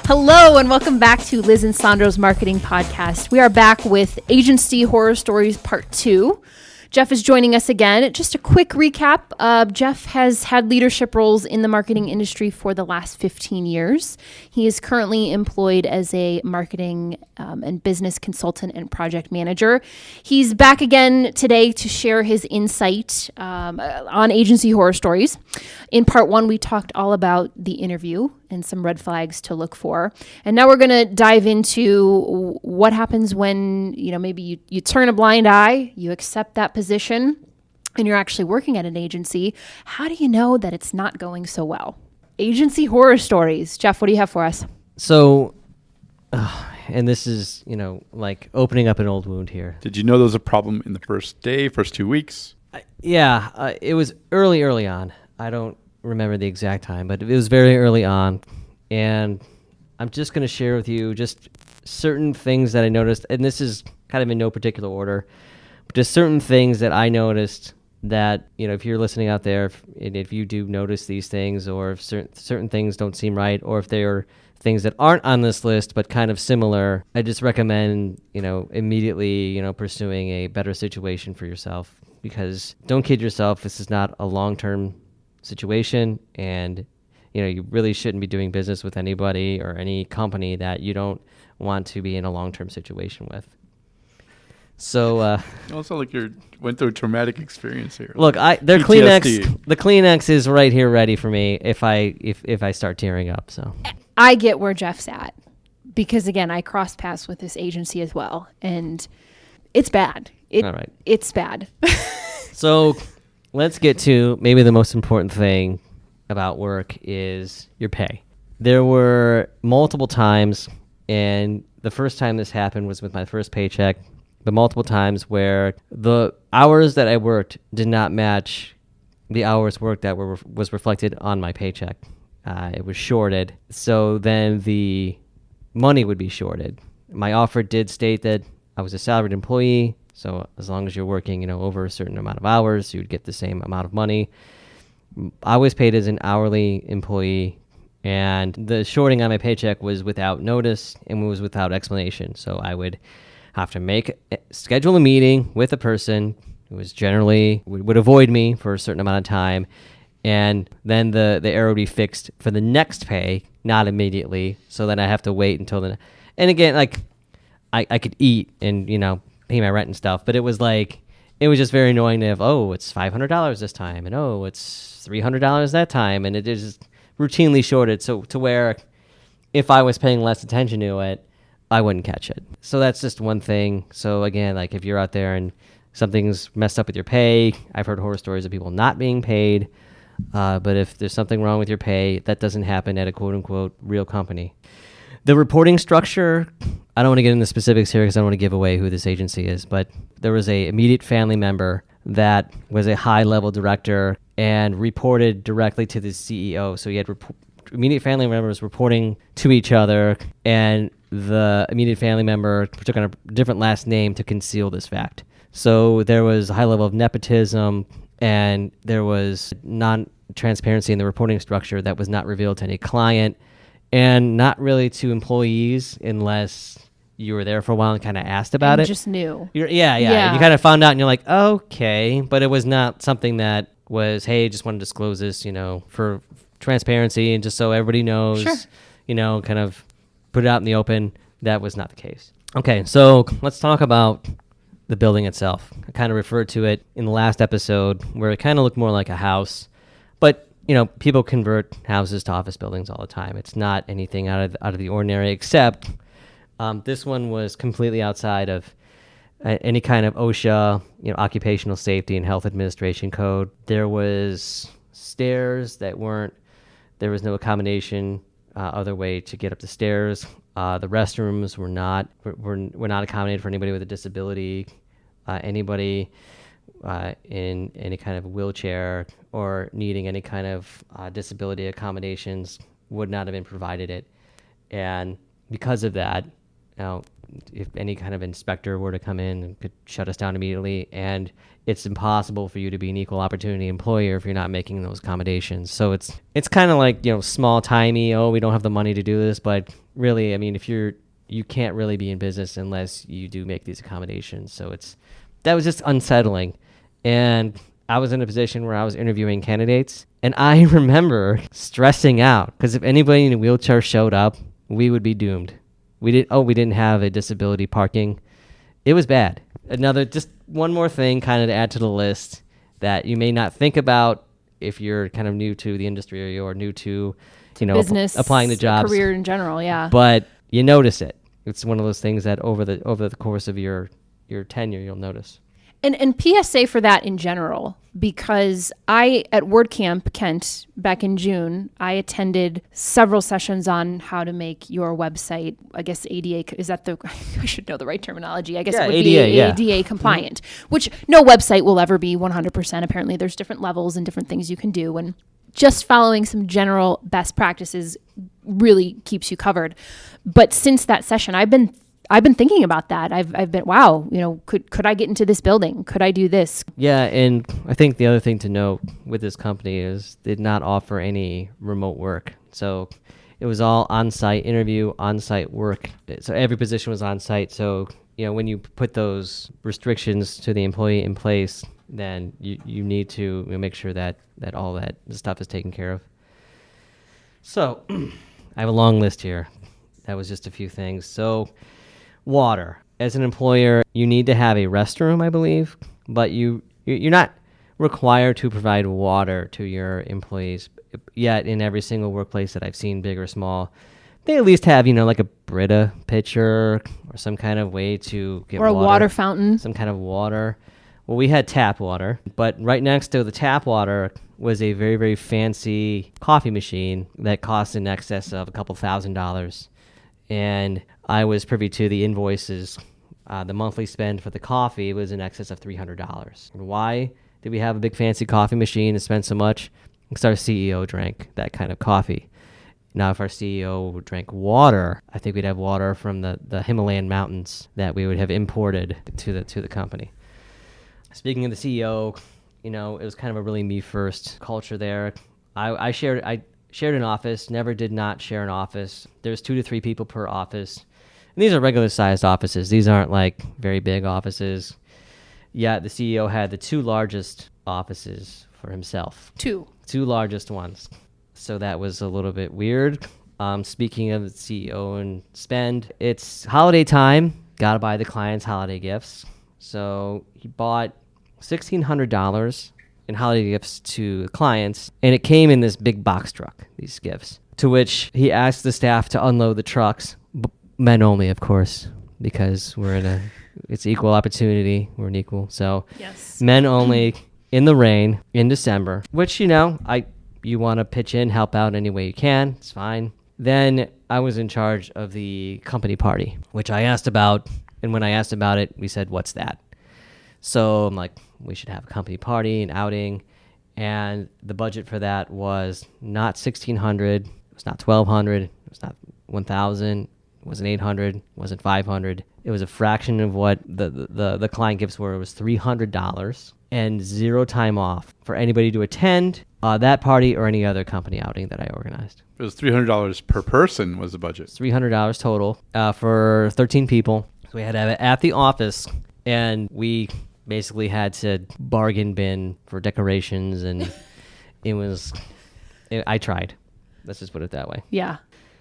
Hello and welcome back to Liz and Sandro's Marketing Podcast. We are back with Agency Horror Stories Part 2. Jeff is joining us again. Just a quick recap. Jeff has had leadership roles in the marketing industry for the last 15 years. He is currently employed as a marketing and business consultant and project manager. He's back again today to share his insight on Agency Horror Stories. In Part 1, we talked all about the interview and some red flags to look for. And now we're going to dive into what happens when, maybe you turn a blind eye, you accept that position, and you're actually working at an agency. How do you know that it's not going so well? Agency horror stories. Jeff, what do you have for us? So, and this is, like opening up an old wound here. Did you know there was a problem in the first 2 weeks? It was early on. I don't remember the exact time, but it was very early on. And I'm just going to share with you just certain things that I noticed. And this is kind of in no particular order, but just certain things that I noticed that, if you're listening out there, if you do notice these things, or if certain things don't seem right, or if they're things that aren't on this list but kind of similar, I just recommend, immediately, pursuing a better situation for yourself. Because don't kid yourself, this is not a long-term situation, and you really shouldn't be doing business with anybody or any company that you don't want to be in a long-term situation with. So Also, like you went through a traumatic experience here. Look, their PTSD. Kleenex, the Kleenex is right here ready for me if I start tearing up. So I get where Jeff's at because, again, I cross paths with this agency as well, and it's bad. All right. It's bad. So let's get to maybe the most important thing about work is your pay. There were multiple times, and the first time this happened was with my first paycheck, but multiple times where the hours that I worked did not match the hours worked that was reflected on my paycheck. It was shorted, so then the money would be shorted. My offer did state that I was a salaried employee, so as long as you're working, over a certain amount of hours, you would get the same amount of money. I was paid as an hourly employee, and the shorting on my paycheck was without notice and was without explanation. So I would have to schedule a meeting with a person who was generally would avoid me for a certain amount of time, and then the error would be fixed for the next pay, not immediately. So then I have to wait until the. And again, like I could eat and pay my rent and stuff, but it was just very annoying to have, it's $500 this time, and it's $300 that time, and it is routinely shorted, so to where if I was paying less attention to it, I wouldn't catch it. So that's just one thing. So again, like if you're out there and something's messed up with your pay, I've heard horror stories of people not being paid, but if there's something wrong with your pay, that doesn't happen at a quote-unquote real company. The reporting structure, I don't want to get into specifics here because I don't want to give away who this agency is, but there was a immediate family member that was a high-level director and reported directly to the CEO. So you had immediate family members reporting to each other, and the immediate family member took on a different last name to conceal this fact. So there was a high level of nepotism, and there was non-transparency in the reporting structure that was not revealed to any client, and not really to employees unless you were there for a while and kind of asked about it. Just knew. Yeah. And you kind of found out and you're like, okay, but it was not something that was, hey, just want to disclose this, for transparency and just so everybody knows, Sure. Kind of put it out in the open. That was not the case. Okay, so let's talk about the building itself. I kind of referred to it in the last episode where it kind of looked more like a house, but people convert houses to office buildings all the time. It's not anything out of the ordinary, except this one was completely outside of any kind of OSHA, occupational safety and health administration code. There was stairs that there was no accommodation other way to get up the stairs. The restrooms were not accommodated for anybody with a disability, anybody in any kind of wheelchair or needing any kind of disability accommodations would not have been provided it. And because of that, if any kind of inspector were to come in and could shut us down immediately. And it's impossible for you to be an equal opportunity employer if you're not making those accommodations. So it's kind of like, small timey, oh, we don't have the money to do this. But really, I mean, you can't really be in business unless you do make these accommodations. So that was just unsettling. And I was in a position where I was interviewing candidates, and I remember stressing out because if anybody in a wheelchair showed up, we would be doomed. We didn't have a disability parking. It was bad. Just one more thing kind of to add to the list that you may not think about if you're kind of new to the industry or new to, business, applying to jobs, career in general. Yeah. But you notice it. It's one of those things that over the course of your tenure, you'll notice. And PSA for that in general, because at WordCamp, Kent, back in June, I attended several sessions on how to make your website, I guess ADA, is that I should know the right terminology. I guess it would ADA, be ADA compliant, which no website will ever be 100%. Apparently there's different levels and different things you can do. And just following some general best practices really keeps you covered. But since that session, I've been thinking about that. I've been, wow, could I get into this building? Could I do this? Yeah, and I think the other thing to note with this company is they did not offer any remote work. So it was all on-site interview, on-site work. So every position was on-site. So, when you put those restrictions to the employee in place, then you need to make sure that all that stuff is taken care of. So I have a long list here. That was just a few things. So water. As an employer, you need to have a restroom, I believe, but you're not required to provide water to your employees. Yet in every single workplace that I've seen, big or small, they at least have, like a Brita pitcher or some kind of way to get water. Or a water fountain. Some kind of water. Well, we had tap water, but right next to the tap water was a very, very fancy coffee machine that cost in excess of a couple $1,000s. And I was privy to the invoices. The monthly spend for the coffee was in excess of $300. Why did we have a big fancy coffee machine and spend so much? Because our CEO drank that kind of coffee. Now, if our CEO drank water, I think we'd have water from the Himalayan mountains that we would have imported to the company. Speaking of the CEO, it was kind of a really me first culture there. I shared an office, never did not share an office. There's 2 to 3 people per office. And these are regular sized offices. These aren't like very big offices. Yeah, the CEO had the 2 largest offices for himself. 2 largest ones. So that was a little bit weird. Speaking of the CEO and spend, it's holiday time. Got to buy the clients holiday gifts. So he bought $1,600 in holiday gifts to clients, and it came in this big box truck, these gifts, to which he asked the staff to unload the trucks, men only, of course, because it's equal opportunity, we're an equal, so yes. Men only in the rain in December, which, you want to pitch in, help out any way you can, it's fine. Then I was in charge of the company party, which I asked about, and when I asked about it, we said, what's that? So I'm like, we should have a company party, an outing, and the budget for that was not $1,600, it was not $1,200, it was not $1,000, it wasn't $800, it wasn't $500. It was a fraction of what the client gifts were. It was $300 and 0 time off for anybody to attend that party or any other company outing that I organized. It was $300 per person was the budget. It's $300 total for 13 people. So we had to have it at the office, and we basically had to bargain bin for decorations, and I tried. Let's just put it that way. Yeah.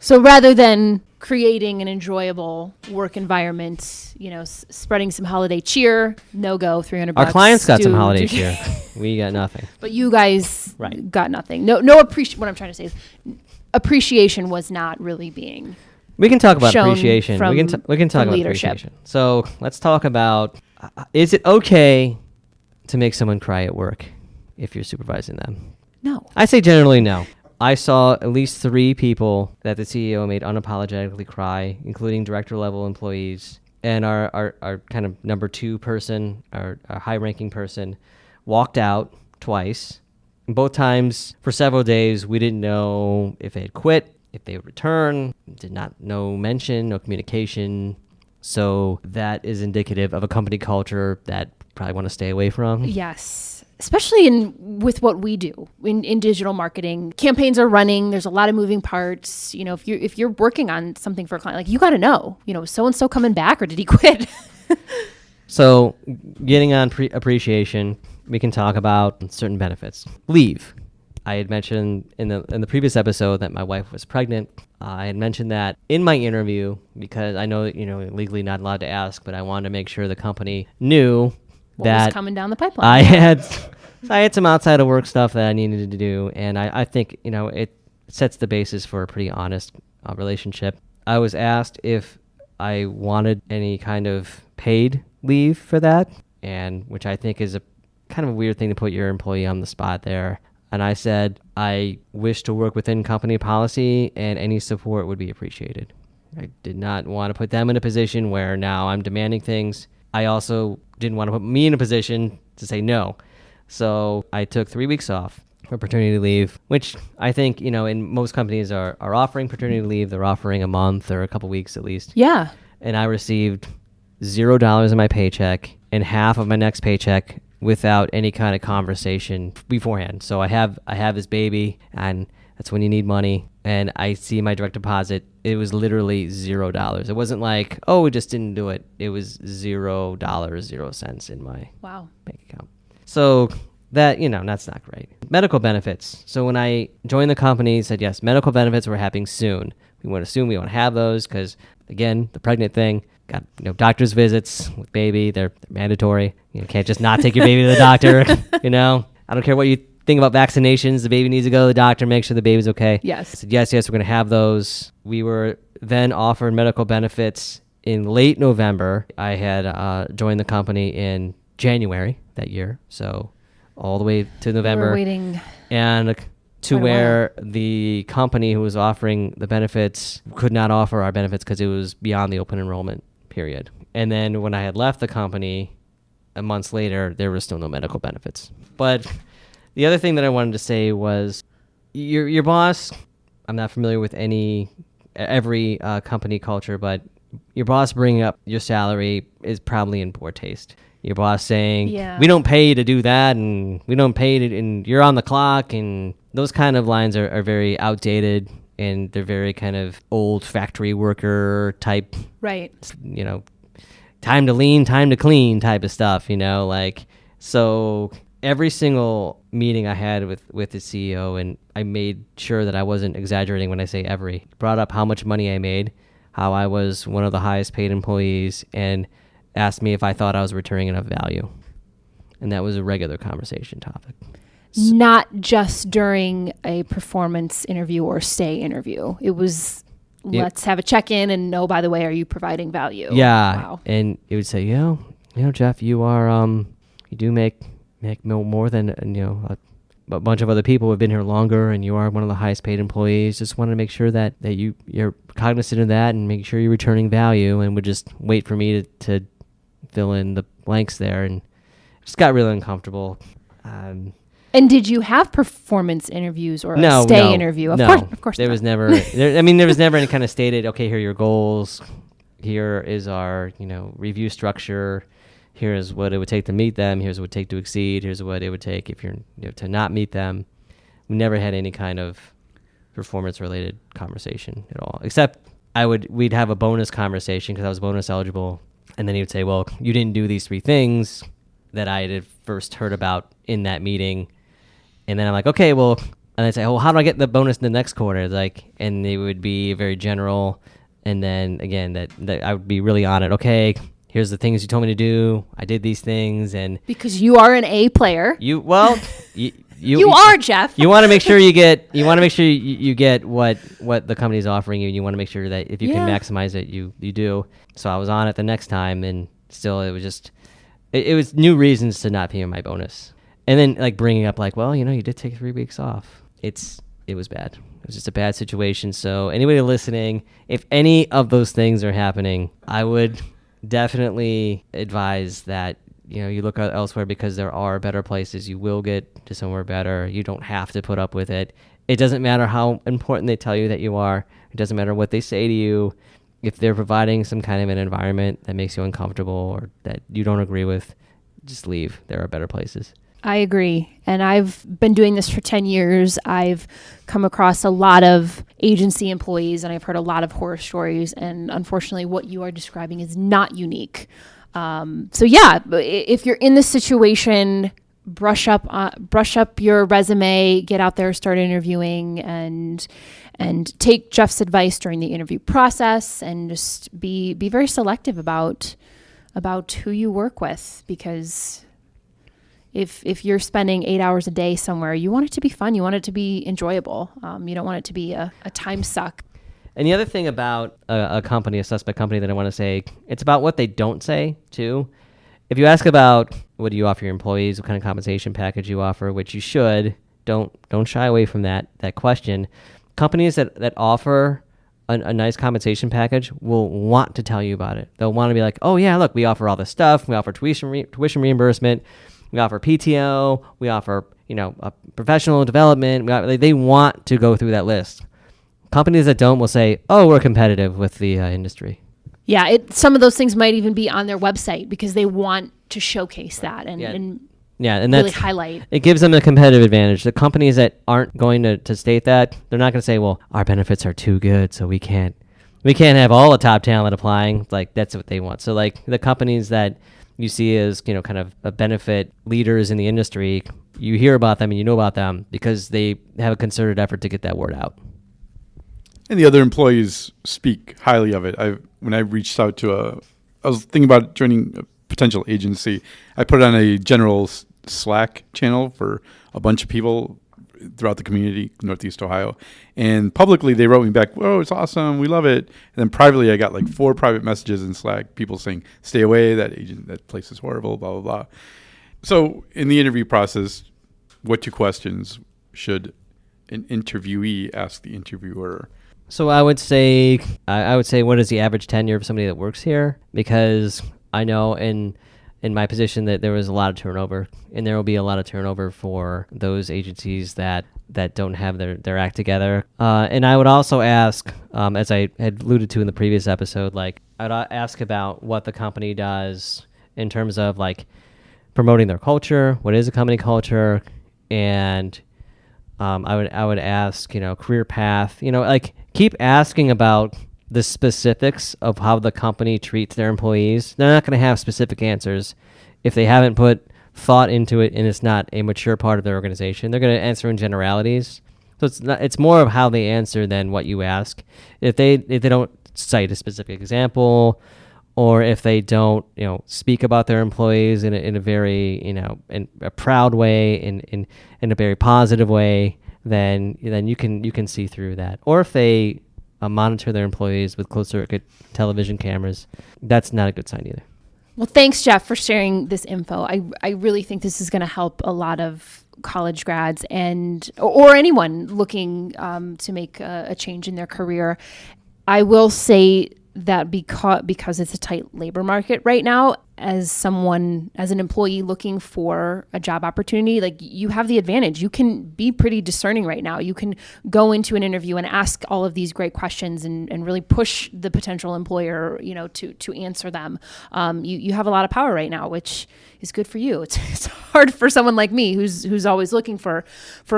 So rather than creating an enjoyable work environment, spreading some holiday cheer, no go, $300. Our clients got some holiday cheer. We got nothing. But you guys right. got nothing. No what I'm trying to say is appreciation was not really being We can talk about shown appreciation. from- We can talk from about leadership. appreciation. So let's talk about, is it okay to make someone cry at work if you're supervising them? No. I say generally no. I saw at least 3 people that the CEO made unapologetically cry, including director level employees. And our kind of number 2 person, our high ranking person, walked out twice. And both times for several days, we didn't know if they had quit, if they would return, did not no mention, no communication. So that is indicative of a company culture that probably want to stay away from. Yes. Especially with what we do in digital marketing. Campaigns are running. There's a lot of moving parts. You know, if you're working on something for a client, like you got to know, you know, so-and-so coming back or did he quit? So getting on appreciation, we can talk about certain benefits. Leave. I had mentioned in the previous episode that my wife was pregnant. I had mentioned that in my interview because I know, you know, legally not allowed to ask, but I wanted to make sure the company knew What that was coming down the pipeline. I had some outside of work stuff that I needed to do, and I think, you know, it sets the basis for a pretty honest relationship. I was asked if I wanted any kind of paid leave for that, and which I think is a kind of a weird thing to put your employee on the spot there. And I said, I wish to work within company policy and any support would be appreciated. I did not want to put them in a position where now I'm demanding things. I also didn't want to put me in a position to say no. So I took 3 weeks off for paternity leave, which I think, you know, in most companies are offering paternity leave. They're offering a month or a couple weeks at least. Yeah. And I received $0 in my paycheck and half of my next paycheck without any kind of conversation beforehand. So I have this baby, and that's when you need money. And I see my direct deposit. It was literally $0. It wasn't like, oh, we just didn't do it. It was $0, 0 cents in my bank account. So that, you know, that's not great. Medical benefits. So when I joined the company, said, yes, medical benefits were happening soon. We want to have those because, again, the pregnant thing, got, you know, doctor's visits with baby. They're mandatory. You can't just not take your baby to the doctor. You know, I don't care what you think about vaccinations. The baby needs to go to the doctor, make sure the baby's okay. Yes. I said, yes, we're going to have those. We were then offered medical benefits in late November. I had joined the company in January that year. So all the way to November. We're waiting. And to where the company who was offering the benefits could not offer our benefits because it was beyond the open enrollment period. And then when I had left the company a month later, there was still no medical benefits. But the other thing that I wanted to say was your boss, I'm not familiar with every company culture, but your boss bringing up your salary is probably in poor taste. Your boss saying, we don't pay you to do that, and we don't pay you, and you're on the clock, and those kind of lines are very outdated, and they're very kind of old factory worker type, right? You know, time to lean, time to clean type of stuff, you know, like, so every single meeting I had with the CEO, and I made sure that I wasn't exaggerating when I say every, brought up how much money I made, how I was one of the highest paid employees, and asked me if I thought I was returning enough value. And that was a regular conversation topic. Not just during a performance interview or stay interview. It was, let's have a check-in and by the way, are you providing value? Yeah. Wow. And it would say, you know, Jeff, you are, you do make more than, you know, a bunch of other people who have been here longer, and you are one of the highest paid employees. Just wanted to make sure that you're cognizant of that and make sure you're returning value, and would just wait for me to fill in the blanks there, and just got really uncomfortable. And did you have performance interviews or a stay interview? Of course. There was never. There was never any kind of stated. Okay, here are your goals. Here is our, you know, review structure. Here's what it would take to meet them. Here's what it would take to exceed. Here's what it would take if you're, you know, to not meet them. We never had any kind of performance-related conversation at all. Except we'd have a bonus conversation because I was bonus eligible. And then he would say, well, you didn't do these 3 things that I had first heard about in that meeting. And then I'm like, okay, well, and I'd say, oh, how do I get the bonus in the next quarter? Like, and it would be very general. And then again, that I would be really on it. Okay, here's the things you told me to do. I did these things. And because you are an A player. You are, Jeff. You want to make sure you get what the company's offering you. And you want to make sure that if you can maximize it, you do. So I was on it the next time, and still it was just, it was new reasons to not pay my bonus. And then like bringing up like, well, you know, you did take 3 weeks off. It was bad. It was just a bad situation. So anybody listening, if any of those things are happening, I would definitely advise that, you know, you look elsewhere, because there are better places. You will get to somewhere better. You don't have to put up with it. It doesn't matter how important they tell you that you are. It doesn't matter what they say to you. if they're providing some kind of an environment that makes you uncomfortable or that you don't agree with, just leave. There are better places. I agree. And I've been doing this for 10 years. I've come across a lot of agency employees and I've heard a lot of horror stories. And unfortunately, what you are describing is not unique. So yeah, if you're in this situation, brush up your resume, get out there, start interviewing, and take Jeff's advice during the interview process, and just be very selective about who you work with, because if you're spending 8 hours a day somewhere, you want it to be fun, you want it to be enjoyable. You don't want it to be a time suck. And the other thing about a company, a suspect company, that I want to say, it's about what they don't say too. If you ask about what do you offer your employees, what kind of compensation package you offer, which you should, don't shy away from that question. Companies that offer a nice compensation package will want to tell you about it. They'll want to be like, oh yeah, look, we offer all this stuff. We offer tuition reimbursement. We offer PTO. We offer a professional development. They want to go through that list. Companies that don't will say, oh, we're competitive with the industry. Yeah, some of those things might even be on their website because they want to showcase that and really highlight. It gives them a competitive advantage. The companies that aren't going to state that, they're not going to say, well, our benefits are too good, so we can't have all the top talent applying. Like, that's what they want. So like the companies that you see as kind of a benefit leaders in the industry, you hear about them and you know about them because they have a concerted effort to get that word out. And the other employees speak highly of it. When I reached out I was thinking about joining a potential agency. I put it on a general Slack channel for a bunch of people throughout the community, Northeast Ohio. And publicly, they wrote me back, "Whoa, it's awesome. We love it." And then privately, I got like 4 private messages in Slack, people saying, "Stay away. That place is horrible, blah, blah, blah." So in the interview process, what 2 questions should an interviewee ask the interviewer? So I would say, what is the average tenure of somebody that works here? Because I know in my position that there was a lot of turnover, and there will be a lot of turnover for those agencies that don't have their act together. And I would also ask, as I had alluded to in the previous episode, like I'd ask about what the company does in terms of like promoting their culture. What is a company culture? And I would ask, career path, like keep asking about the specifics of how the company treats their employees. They're not going to have specific answers if they haven't put thought into it and it's not a mature part of their organization. They're going to answer in generalities. So it's more of how they answer than what you ask. If they don't cite a specific example, or if they don't speak about their employees in a very in a proud way, in a very positive way, then you can see through that. Or if they monitor their employees with closed circuit television cameras, that's not a good sign either. Well, thanks, Jeff, for sharing this info. I really think this is going to help a lot of college grads or anyone looking to make a change in their career. I will say that because it's a tight labor market right now, as an employee looking for a job opportunity, like you have the advantage. You can be pretty discerning right now. You can go into an interview and ask all of these great questions and really push the potential employer, to answer them. You have a lot of power right now, which is good for you. It's hard for someone like me who's always looking for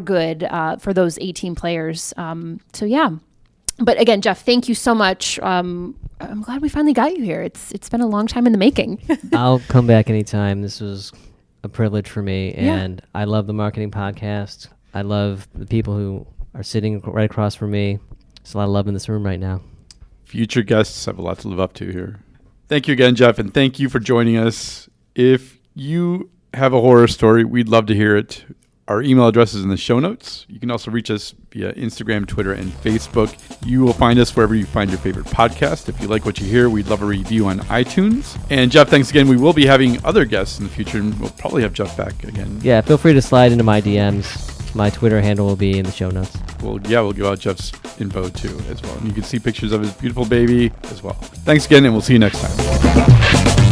good for those 18 players. So yeah. But again, Jeff, thank you so much. I'm glad we finally got you here. It's been a long time in the making. I'll come back anytime. This was a privilege for me, and I love the Marketing Podcast. I love the people who are sitting right across from me. There's a lot of love in this room right now. Future guests have a lot to live up to here. Thank you again, Jeff, and thank you for joining us. If you have a horror story, we'd love to hear it. Our email address is in the show notes. You can also reach us via Instagram, Twitter, and Facebook. You will find us wherever you find your favorite podcast. If you like what you hear, we'd love a review on iTunes. And Jeff, thanks again. We will be having other guests in the future, and we'll probably have Jeff back again. Yeah, feel free to slide into my DMs. My Twitter handle will be in the show notes. We'll give out Jeff's info too as well. And you can see pictures of his beautiful baby as well. Thanks again, and we'll see you next time.